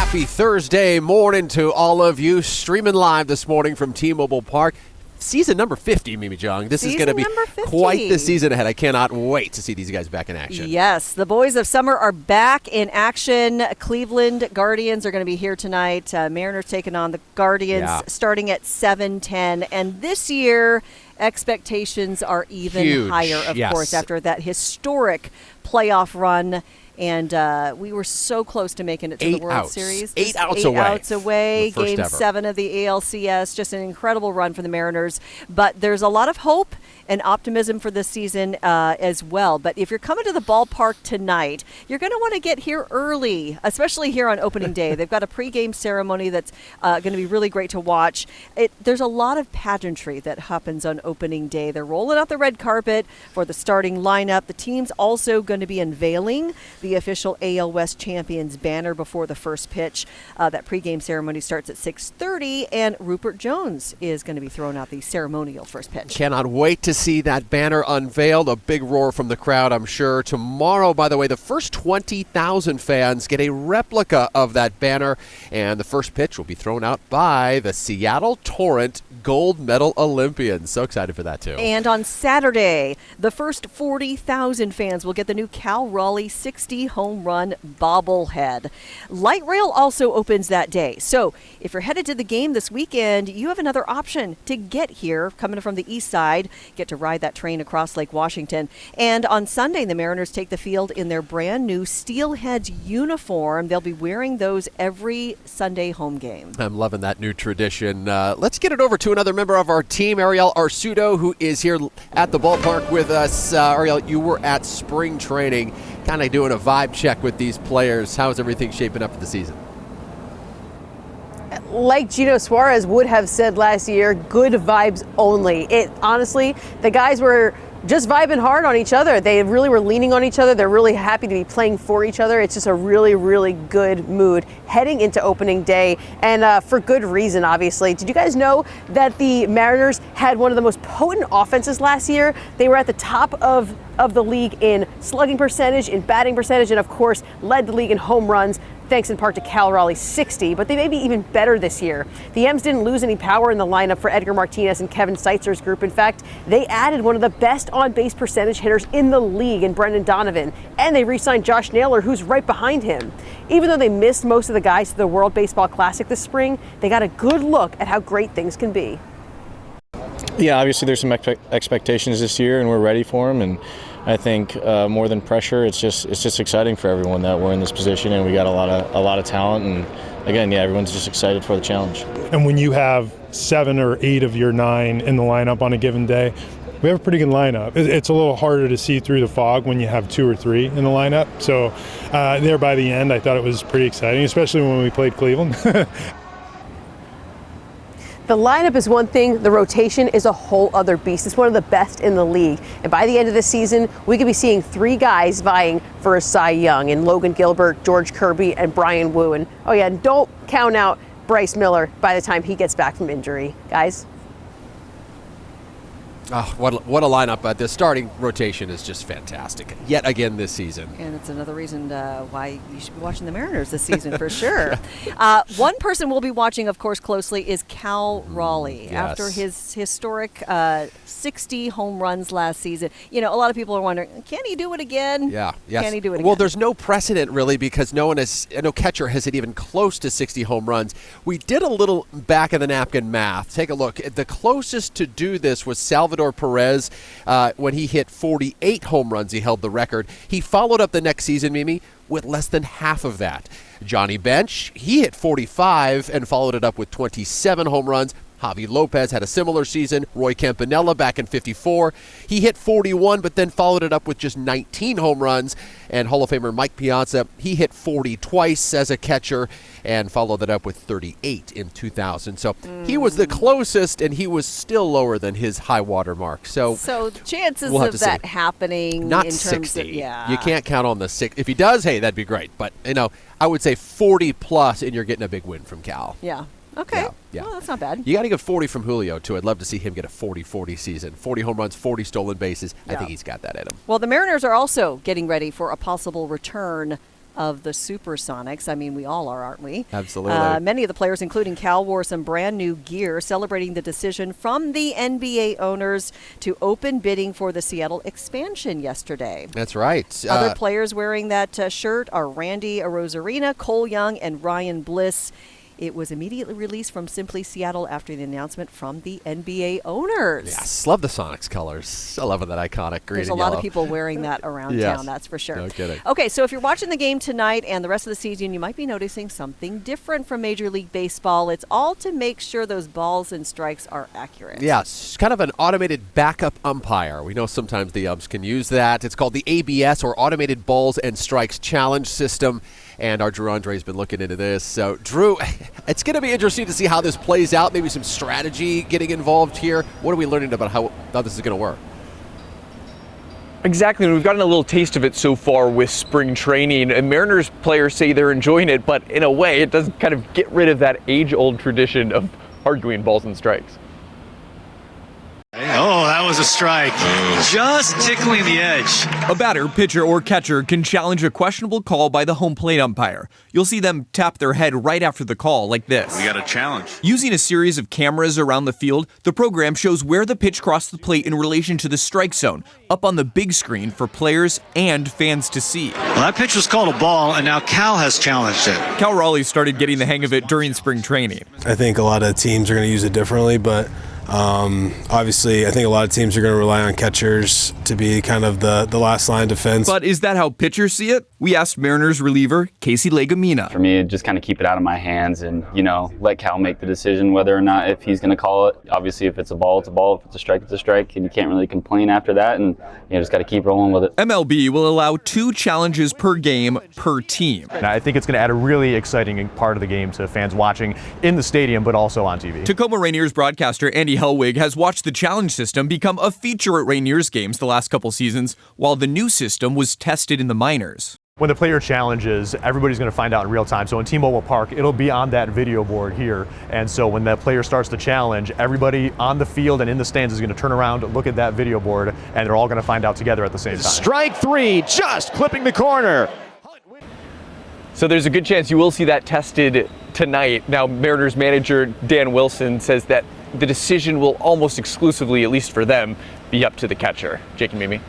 Happy Thursday morning to all of you. Streaming live this morning from T-Mobile Park. Season number 50, Mimi Jung. This is going to be quite the season ahead. I cannot wait to see these guys back in action. Yes, the boys of summer are back in action. Cleveland Guardians are going to be here tonight. Mariners taking on the Guardians starting at 7:10. And this year, expectations are even higher, of course, after that historic playoff run. And we were so close to making it to the World Series. Eight outs away. Game 7 of the ALCS. Just an incredible run for the Mariners. But there's a lot of hope and optimism for this season as well. But if you're coming to the ballpark tonight, you're going to want to get here early, especially here on opening day. They've got a pregame ceremony that's going to be really great to watch. There's a lot of pageantry that happens on opening day. They're rolling out the red carpet for the starting lineup. The team's also going to be unveiling the official AL West Champions banner before the first pitch. That pregame ceremony starts at 6:30, and Rupert Jones is going to be throwing out the ceremonial first pitch. Cannot wait to see that banner unveiled. A big roar from the crowd, I'm sure. Tomorrow, by the way, the first 20,000 fans get a replica of that banner, and the first pitch will be thrown out by the Seattle Torrent gold medal Olympians. So excited for that, too. And on Saturday, the first 40,000 fans will get the new Cal Raleigh 60 home run bobblehead. Light rail also opens that day. So if you're headed to the game this weekend, you have another option to get here. Coming from the east side, get to ride that train across Lake Washington. And on Sunday, the Mariners take the field in their brand new Steelheads uniform. They'll be wearing those every Sunday home game. I'm loving that new tradition. Let's get it over to another member of our team, Ariel Arsudo, who is here at the ballpark with us. Ariel, you were at spring training, kind of doing a vibe check with these players. How's everything shaping up for the season? Like Gino Suarez would have said last year, good vibes only. Honestly, the guys were just vibing hard on each other. They really were leaning on each other. They're really happy to be playing for each other. It's just a really, really good mood heading into opening day, and for good reason, obviously. Did you guys know that the Mariners had one of the most potent offenses last year? They were at the top of the league in slugging percentage, in batting percentage, and of course led the league in home runs, thanks in part to Cal Raleigh 60, but they may be even better this year. The M's didn't lose any power in the lineup for Edgar Martinez and Kevin Seitzer's group. In fact, they added one of the best on-base percentage hitters in the league in Brendan Donovan, and they re-signed Josh Naylor, who's right behind him. Even though they missed most of the guys to the World Baseball Classic this spring, they got a good look at how great things can be. Yeah, obviously there's some expectations this year, and we're ready for them. And I think more than pressure, it's just exciting for everyone that we're in this position, and we got a lot of talent. And again, everyone's just excited for the challenge. And when you have 7 or 8 of your 9 in the lineup on a given day, we have a pretty good lineup. It's a little harder to see through the fog when you have 2 or 3 in the lineup. So there by the end, I thought it was pretty exciting, especially when we played Cleveland. The lineup is one thing, the rotation is a whole other beast. It's one of the best in the league. And by the end of the season, we could be seeing 3 guys vying for a Cy Young in Logan Gilbert, George Kirby, and Brian Wu. And and don't count out Bryce Miller by the time he gets back from injury, guys. Oh, what a lineup. The starting rotation is just fantastic, yet again this season. And it's another reason why you should be watching the Mariners this season for sure. One person we'll be watching, of course, closely is Cal Raleigh. Yes. After his historic 60 home runs last season. A lot of people are wondering, can he do it again? Yeah. Yes. Can he do it again? Well, there's no precedent, really, because no catcher has hit even close to 60 home runs. We did a little back-of-the-napkin math. Take a look. The closest to do this was Salvador Perez when he hit 48 home runs. He held the record. He followed up the next season, Mimi, with less than half of that. Johnny Bench, he hit 45 and followed it up with 27 home runs. Javi Lopez had a similar season. Roy Campanella back in 54. He hit 41, but then followed it up with just 19 home runs. And Hall of Famer Mike Piazza, he hit 40 twice as a catcher and followed that up with 38 in 2000. So he was the closest, and he was still lower than his high water mark. So chances of that happening not in terms 60. of, You can't count on the 6. If he does, hey, that'd be great. But, I would say 40 plus, and you're getting a big win from Cal. Yeah. Okay. Yeah. Well, that's not bad. You got to get 40 from Julio, too. I'd love to see him get a 40-40 season. 40 home runs, 40 stolen bases. I think he's got that in him. Well, the Mariners are also getting ready for a possible return of the Supersonics. I mean, we all are, aren't we? Absolutely. Many of the players, including Cal, wore some brand new gear, celebrating the decision from the NBA owners to open bidding for the Seattle expansion yesterday. That's right. Other players wearing that shirt are Randy Arozarena, Cole Young, and Ryan Bliss. It was immediately released from Simply Seattle after the announcement from the NBA owners. Yes, love the Sonics colors. I love that iconic green There's and a lot yellow. of people wearing that around Yes. town, that's for sure. No kidding. Okay, so if you're watching the game tonight and the rest of the season, you might be noticing something different from Major League Baseball. It's all to make sure those balls and strikes are accurate. Yeah, it's kind of an automated backup umpire. We know sometimes the umps can use that. It's called the ABS, or Automated Balls and Strikes Challenge System. And our Drew Andre's been looking into this. So, Drew, it's going to be interesting to see how this plays out. Maybe some strategy getting involved here. What are we learning about how this is going to work? Exactly, and we've gotten a little taste of it so far with spring training, and Mariners players say they're enjoying it, but in a way it does kind of get rid of that age-old tradition of arguing balls and strikes. Oh, that was a strike. Just tickling the edge. A batter, pitcher, or catcher can challenge a questionable call by the home plate umpire. You'll see them tap their head right after the call, like this. We got a challenge. Using a series of cameras around the field, the program shows where the pitch crossed the plate in relation to the strike zone, up on the big screen for players and fans to see. Well, that pitch was called a ball, and now Cal has challenged it. Cal Raleigh started getting the hang of it during spring training. I think a lot of teams are going to use it differently, but obviously I think a lot of teams are going to rely on catchers to be kind of the last line defense. But is that how pitchers see it? We asked Mariners reliever Casey Legumina. For me, just kind of keep it out of my hands and, let Cal make the decision whether or not if he's going to call it. Obviously, if it's a ball, it's a ball. If it's a strike, it's a strike. And you can't really complain after that. And, just got to keep rolling with it. MLB will allow 2 challenges per game per team. And I think it's going to add a really exciting part of the game to fans watching in the stadium, but also on TV. Tacoma Rainiers broadcaster Andy Hellwig has watched the challenge system become a feature at Rainiers games the last couple seasons, while the new system was tested in the minors. When the player challenges, everybody's going to find out in real time. So in T-Mobile Park, it'll be on that video board here. And so when that player starts to challenge, everybody on the field and in the stands is going to turn around, look at that video board, and they're all going to find out together at the same time. Strike 3, just clipping the corner. So there's a good chance you will see that tested tonight. Now, Mariners manager Dan Wilson says that the decision will almost exclusively, at least for them, be up to the catcher. Jake and Mimi.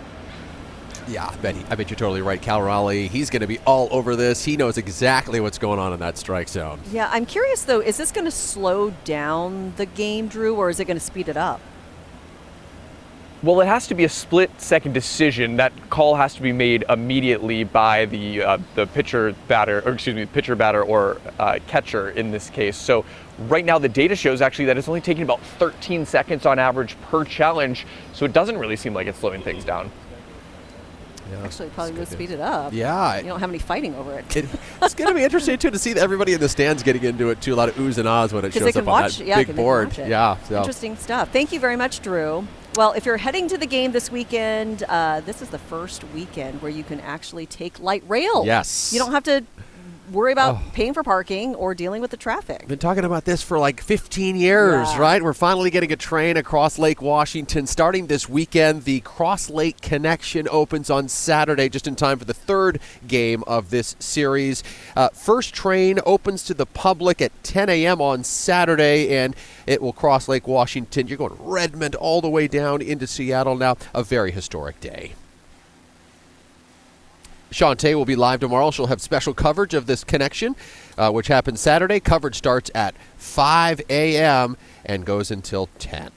Yeah, I bet you're totally right. Cal Raleigh, he's going to be all over this. He knows exactly what's going on in that strike zone. Yeah, I'm curious, though, is this going to slow down the game, Drew, or is it going to speed it up? Well, it has to be a split-second decision. That call has to be made immediately by the pitcher batter, or catcher in this case. So right now the data shows actually that it's only taking about 13 seconds on average per challenge. So it doesn't really seem like it's slowing things down. Yeah, actually, probably would speed it up. Yeah. You don't have any fighting over it. It's going to be interesting, too, to see everybody in the stands getting into it, too. A lot of oohs and ahs when it shows up on that big board. Yeah. So. Interesting stuff. Thank you very much, Drew. Well, if you're heading to the game this weekend, this is the first weekend where you can actually take light rail. Yes. You don't have to worry about paying for parking or dealing with the traffic. Been talking about this for like 15 years, right? We're finally getting a train across Lake Washington. Starting this weekend, the Cross Lake Connection opens on Saturday, just in time for the third game of this series. First train opens to the public at 10 a.m. on Saturday, and it will cross Lake Washington. You're going Redmond all the way down into Seattle now. A very historic day. Shantae will be live tomorrow. She'll have special coverage of this connection, which happens Saturday. Coverage starts at 5 a.m. and goes until 10.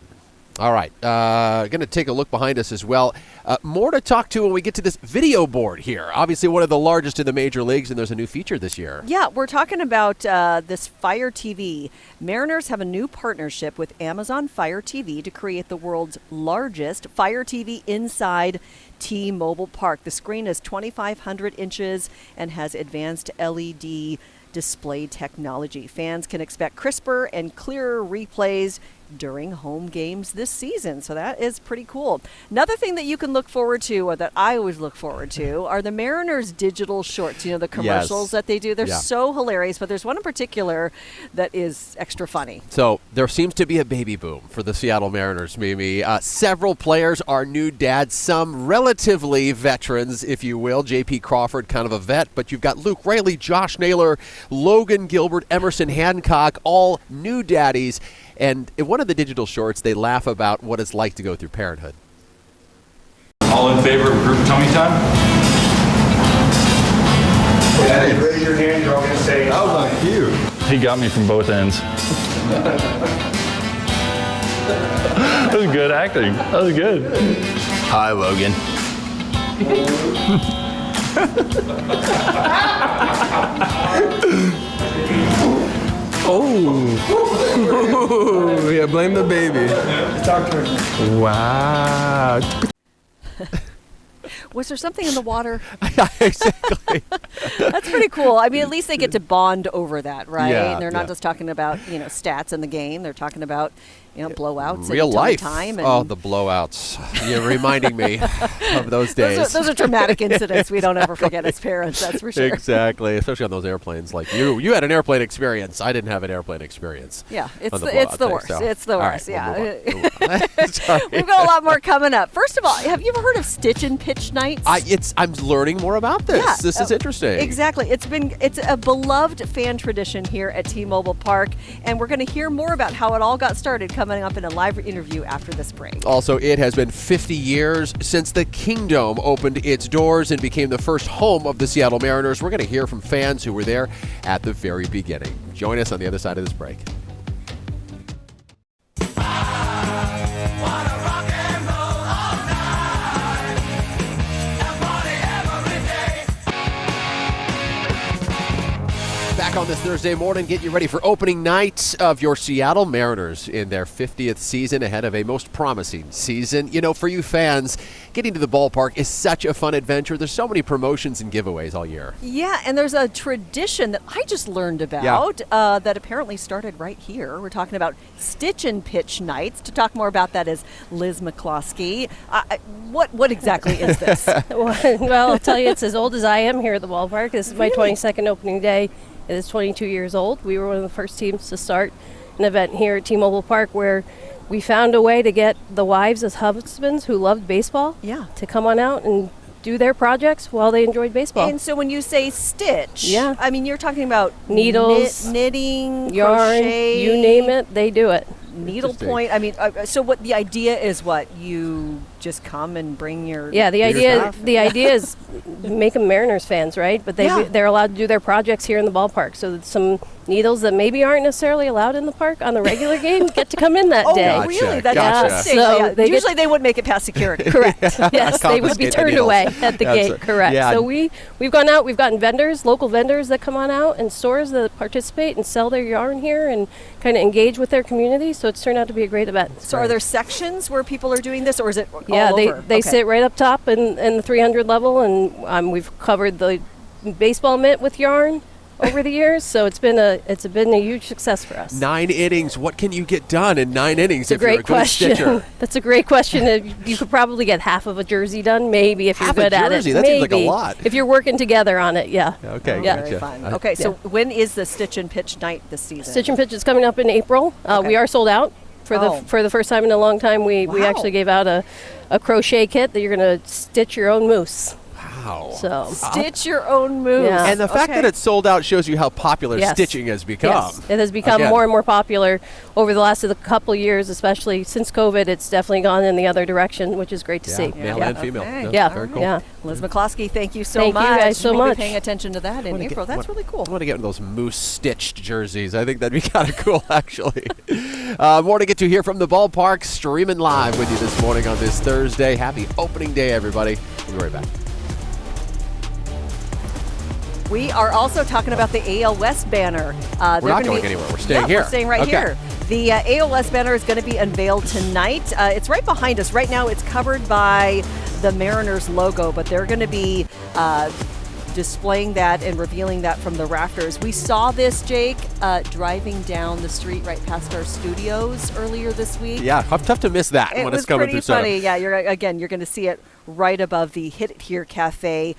All right, going to take a look behind us as well. More to talk to when we get to this video board here. Obviously one of the largest in the major leagues, and there's a new feature this year. Yeah, we're talking about this Fire TV. Mariners have a new partnership with Amazon Fire TV to create the world's largest Fire TV inside T-Mobile Park. The screen is 2,500 inches and has advanced LED display technology. Fans can expect crisper and clearer replays during home games this season. So that is pretty cool. Another thing that you can look forward to, or that I always look forward to, are the Mariners digital shorts. You know, the commercials that they do. They're so hilarious, but there's one in particular that is extra funny. So there seems to be a baby boom for the Seattle Mariners, Mimi. Several players are new dads, some relatively veterans, if you will. J.P. Crawford, kind of a vet, but you've got Luke Raley, Josh Naylor, Logan Gilbert, Emerson Hancock, all new daddies. And in one of the digital shorts, they laugh about what it's like to go through parenthood. All in favor of group tummy time? Yeah, raise your hand, you're all going to say, that was on cue. He got me from both ends. That was good acting. That was good. Hi, Logan. Oh, yeah, blame the baby. Talk to her. Wow. Was there something in the water? Exactly. That's pretty cool. I mean, at least they get to bond over that, right? Yeah, and they're not just talking about, stats in the game. They're talking about, blowouts. Real and life. Time And the blowouts. You're reminding me of those days. Those are traumatic incidents we don't ever forget as parents, that's for sure. Exactly, especially on those airplanes. Like you had an airplane experience. I didn't have an airplane experience. Yeah, it's the worst. So. It's the worst, Right, yeah. We've got a lot more coming up. First of all, have you ever heard of Stitch and Pitch Nights? I'm learning more about this. Yeah, This is interesting. Exactly. It's a beloved fan tradition here at T-Mobile Park, and we're going to hear more about how it all got started coming up in a live interview after this break. Also, it has been 50 years since the Kingdome opened its doors and became the first home of the Seattle Mariners. We're going to hear from fans who were there at the very beginning. Join us on the other side of this break. Back on this Thursday morning, get you ready for opening night of your Seattle Mariners in their 50th season ahead of a most promising season. You know, for you fans, getting to the ballpark is such a fun adventure. There's so many promotions and giveaways all year. Yeah, and there's a tradition that I just learned about that apparently started right here. We're talking about Stitch and Pitch Nights. To talk more about that is Liz McCloskey. What exactly is this? Well, I'll tell you, it's as old as I am here at the ballpark. This is my 22nd opening day. It is 22 years old. We were one of the first teams to start an event here at T-Mobile Park where we found a way to get the wives as husbands who loved baseball to come on out and do their projects while they enjoyed baseball. And so when you say stitch, yeah, I mean, you're talking about needles, knitting, yarn, crochet, you name it, they do it. Needlepoint. I mean, so what the idea is? What you just come and bring your the idea is make them Mariners fans, right? But they're allowed to do their projects here in the ballpark. So some needles that maybe aren't necessarily allowed in the park on the regular game get to come in that day. Oh, really? That's interesting. So usually they wouldn't make it past security. Correct. Yes, they would be turned away at the gate. Correct. Yeah. So we've gone out. We've gotten vendors, local vendors that come on out, and stores that participate and sell their yarn here and kind of engage with their community. So it's turned out to be a great event. So are there sections where people are doing this, or is it all over? They sit right up top in the 300 level, and we've covered the baseball mitt with yarn over the years, so it's been a huge success for us. 9 innings. What can you get done in 9 innings if you're a good stitcher? That's a great question. You could probably get half of a jersey done, maybe, if you're good at it. That seems like a lot. If you're working together on it, yeah. Okay, yeah. gotcha. Very fun. Okay, so when is the Stitch and Pitch night this season? Stitch and Pitch is coming up in April. We are sold out. For the first time in a long time, we actually gave out a crochet kit that you're going to stitch your own moose. Wow. So stitch your own moose. Yeah. And the fact that it's sold out shows you how popular stitching has become. Yes. It has become more and more popular over the last couple of years, especially since COVID. It's definitely gone in the other direction, which is great to see. Male and female. Okay. Yeah. Very cool. Yeah. Liz McCloskey, thank you so much. Thank you guys so we'll much. Be paying attention to that in April. That's really cool. I want to get into those moose stitched jerseys. I think that'd be kind of cool, actually. More to get to here from the ballpark, streaming live with you this morning on this Thursday. Happy opening day, everybody. We'll be right back. We are also talking about the AL West banner. We're not going anywhere. We're staying here. We're staying right here. The AL West banner is going to be unveiled tonight. It's right behind us. Right now it's covered by the Mariners logo, but they're going to be displaying that and revealing that from the rafters. We saw this, Jake, driving down the street right past our studios earlier this week. Yeah, tough to miss that when it's coming through. It was pretty funny. Yeah, you're going to see it right above the Hit It Here Cafe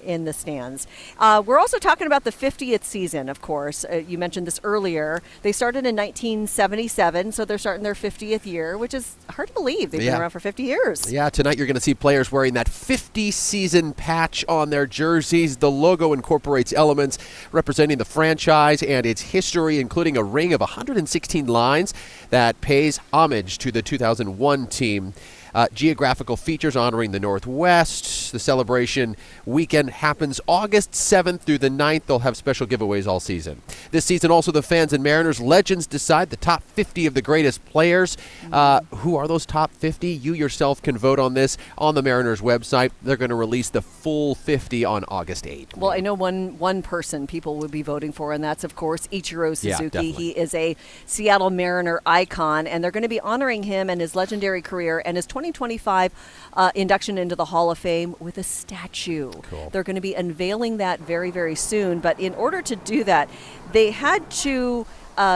in the stands. We're also talking about the 50th season, of course. You mentioned this earlier. They started in 1977, so they're starting their 50th year, which is hard to believe. They've been around for 50 years. Yeah, tonight you're going to see players wearing that 50-season patch on their jerseys. The logo incorporates elements representing the franchise and its history, including a ring of 116 lines that pays homage to the 2001 team. Geographical features honoring the Northwest. The celebration weekend happens August 7th through the 9th. They'll have special giveaways all season. This season, also, the fans and Mariners legends decide the top 50 of the greatest players. Who are those top 50? You yourself can vote on this on the Mariners website. They're going to release the full 50 on August 8th. Well, I know one person people would be voting for, and that's, of course, Ichiro Suzuki. Yeah, he is a Seattle Mariner icon, and they're going to be honoring him and his legendary career and his 2025 induction into the Hall of Fame with a statue. Cool. They're going to be unveiling that very, very soon. But in order to do that, they had to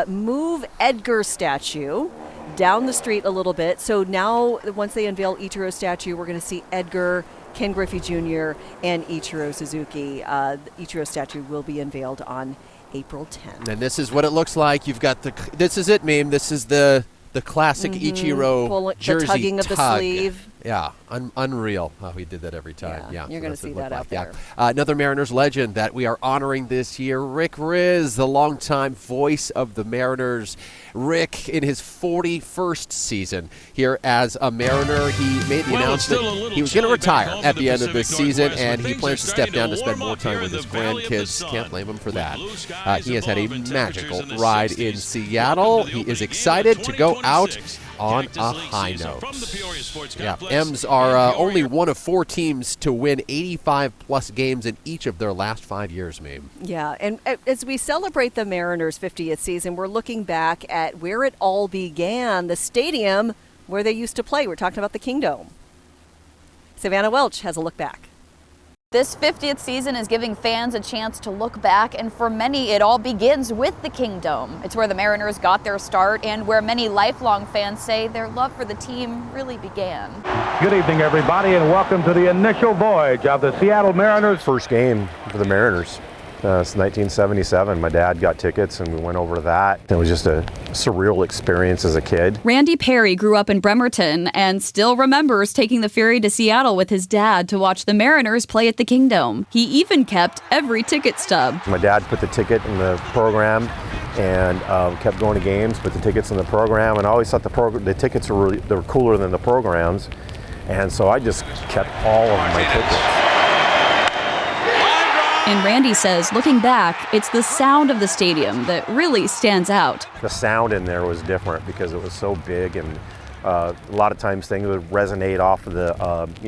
move Edgar's statue down the street a little bit. So now, once they unveil Ichiro's statue, we're going to see Edgar, Ken Griffey Jr., and Ichiro Suzuki. The Ichiro statue will be unveiled on April 10th. And this is what it looks like. You've got this is it, meme. This is the classic Ichiro jersey the tugging of the sleeve. Yeah, unreal how he did that every time. Yeah, you're going to see that out there. Another Mariners legend that we are honoring this year, Rick Rizzs, the longtime voice of the Mariners. Rick, in his 41st season here as a Mariner, he made the announcement he was going to retire at the end of this season, and he plans to step down to spend more time with his grandkids. Can't blame him for that. He has had a magical ride in Seattle. He is excited to go out on a high note. Yeah, M's are only one of 4 teams to win 85-plus games in each of their last 5 years, maybe. Yeah, and as we celebrate the Mariners' 50th season, we're looking back at where it all began, the stadium where they used to play. We're talking about the Kingdome. Savannah Welch has a look back. This 50th season is giving fans a chance to look back, and for many, it all begins with the Kingdome. It's where the Mariners got their start and where many lifelong fans say their love for the team really began. Good evening, everybody, and welcome to the initial voyage of the Seattle Mariners. First game for the Mariners. It's 1977. My dad got tickets and we went over to that. It was just a surreal experience as a kid. Randy Perry grew up in Bremerton and still remembers taking the ferry to Seattle with his dad to watch the Mariners play at the Kingdome. He even kept every ticket stub. My dad put the ticket in the program and kept going to games, put the tickets in the program, and I always thought the tickets were they were cooler than the programs, and so I just kept all of my tickets. And Randy says, looking back, it's the sound of the stadium that really stands out. The sound in there was different because it was so big, and a lot of times things would resonate off of the,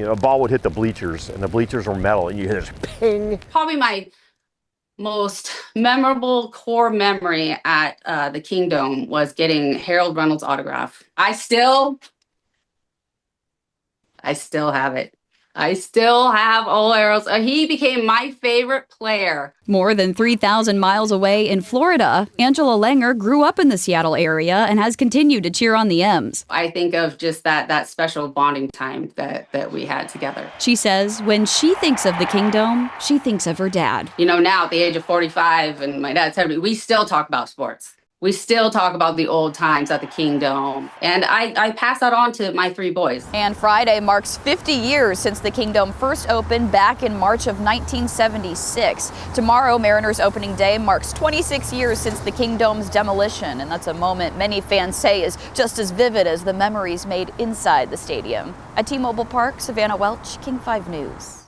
a ball would hit the bleachers, and the bleachers were metal, and you hear this ping. Probably my most memorable core memory at the Kingdome was getting Harold Reynolds' autograph. I still have it. I still have old arrows. He became my favorite player. More than 3,000 miles away in Florida, Angela Langer grew up in the Seattle area and has continued to cheer on the M's. I think of just that special bonding time that we had together. She says when she thinks of the Kingdome, she thinks of her dad. You know, now at the age of 45 and my dad's 70, we still talk about sports. We still talk about the old times at the Kingdome, and I pass that on to my 3 boys. And Friday marks 50 years since the Kingdome first opened back in March of 1976. Tomorrow, Mariners opening day, marks 26 years since the Kingdome's demolition, and that's a moment many fans say is just as vivid as the memories made inside the stadium. At T-Mobile Park, Savannah Welch, King 5 News.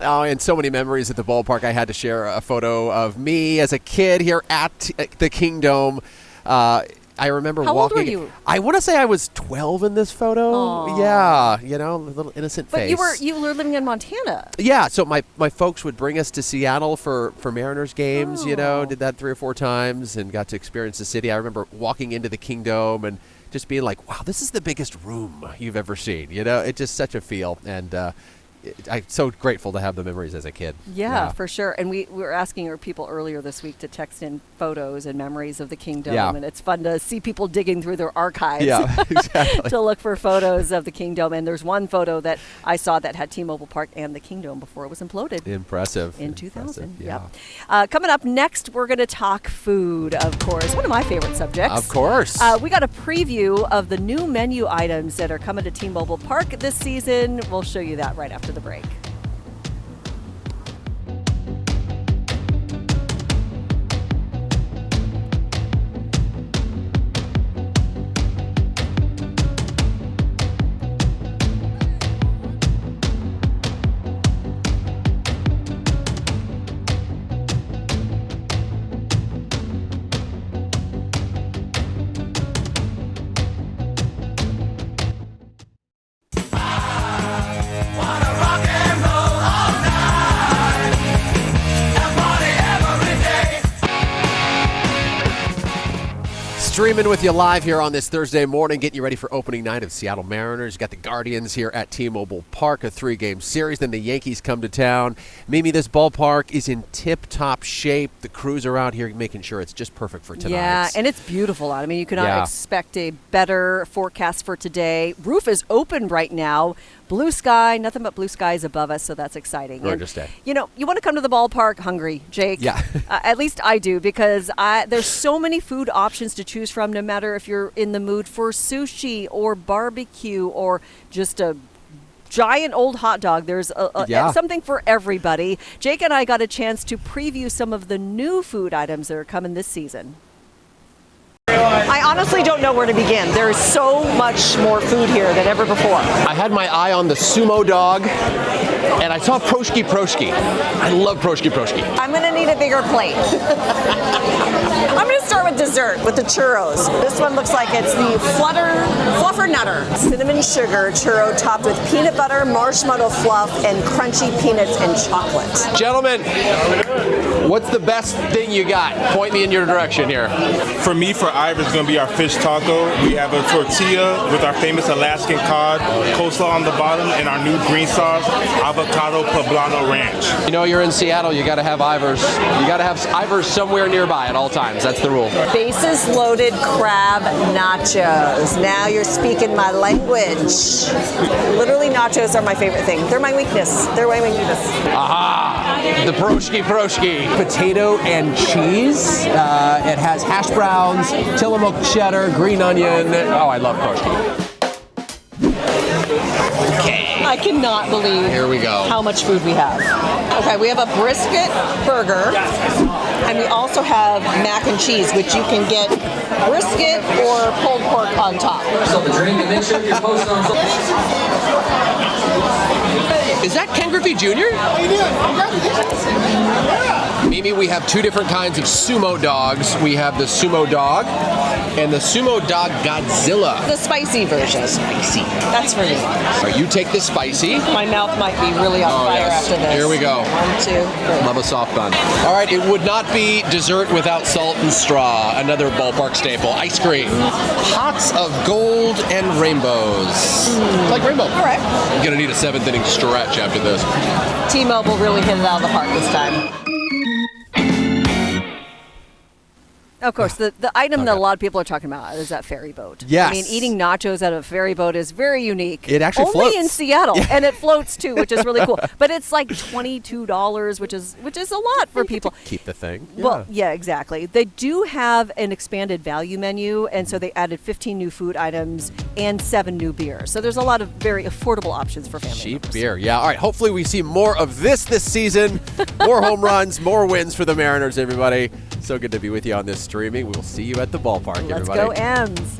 Oh, and so many memories at the ballpark. I had to share a photo of me as a kid here at the Kingdome. I remember How walking. old were you? I want to say I was 12 in this photo. Aww. Yeah, a little innocent face. But you were living in Montana. Yeah, so my folks would bring us to Seattle for Mariners games, did that 3 or 4 times and got to experience the city. I remember walking into the Kingdome and just being like, wow, this is the biggest room you've ever seen. It's just such a feel. And I'm so grateful to have the memories as a kid. Yeah, for sure. And we were asking our people earlier this week to text in photos and memories of the Kingdome. Yeah. And it's fun to see people digging through their archives exactly. to look for photos of the Kingdome. And there's one photo that I saw that had T-Mobile Park and the Kingdome before it was imploded. Impressive. In 2000. Yeah. Coming up next, we're going to talk food, of course. One of my favorite subjects. Of course. We got a preview of the new menu items that are coming to T-Mobile Park this season. We'll show you that right after the break. Streaming with you live here on this Thursday morning, getting you ready for opening night of Seattle Mariners. You got the Guardians here at T-Mobile Park, a 3-game series. Then the Yankees come to town. Mimi, this ballpark is in tip-top shape. The crews are out here making sure it's just perfect for tonight. Yeah, and it's beautiful out. I mean, you cannot expect a better forecast for today. Roof is open right now. Blue sky, nothing but blue skies above us, so that's exciting. Gorgeous day. You know, you want to come to the ballpark hungry, Jake. Yeah. At least I do, because there's so many food options to choose from, no matter if you're in the mood for sushi or barbecue or just a giant old hot dog. There's something for everybody. Jake and I got a chance to preview some of the new food items that are coming this season. I honestly don't know where to begin. There is so much more food here than ever before. I had my eye on the sumo dog, and I saw Proshki Proshki. I love Proshki Proshki. I'm going to need a bigger plate. I'm going to start with dessert, with the churros. This one looks like it's the Fluffer Nutter. Cinnamon sugar churro topped with peanut butter, marshmallow fluff, and crunchy peanuts and chocolate. Gentlemen, what's the best thing you got? Point me in your direction here. For me, for Ivor, it's going to be our fish taco. We have a tortilla with our famous Alaskan cod, coleslaw on the bottom, and our new green sauce, avocado poblano ranch. You know you're in Seattle, you got to have Ivor's. You got to have Ivor's somewhere nearby at all times. That's the rule. Basis loaded crab nachos. Now you're speaking my language. Literally, nachos are my favorite thing. They're my weakness. They're my weakness. Aha! The Proshki Proshki. Potato and cheese. It has hash browns, Tillamook cheddar, green onion. Oh, I love Proshki. Okay. I cannot believe Here we go. how much food we have. Okay, we have a brisket burger, and we also have mac and cheese, which you can get brisket or pulled pork on top. Is that Ken Griffey Jr.? How you doing? Mimi, we have two different kinds of sumo dogs. We have the sumo dog and the sumo dog Godzilla. The spicy version. Spicy. That's for me. So you take the spicy. My mouth might be really on fire after this. Here we go. 1, 2, 3. Love a soft bun. All right, it would not be dessert without salt and straw. Another ballpark staple. Ice cream. Pots of gold and rainbows. Like rainbow. All right. I'm gonna need a 7th inning stretch after this. T-Mobile really hit it out of the park this time. Of course, the item that a lot of people are talking about is that ferry boat. Yes. I mean, eating nachos out of a ferry boat is very unique. It actually Only floats. in Seattle, and it floats too, which is really cool. But it's like $22, which is a lot for people. Keep the thing. Well, yeah, exactly. They do have an expanded value menu, and so they added 15 new food items and 7 new beers. So there's a lot of very affordable options for family Cheap members. beer. Yeah. All right. Hopefully we see more of this season. More home runs, more wins for the Mariners, everybody. So good to be with you on this streaming. We'll see you at the ballpark, Let's everybody. go, M's.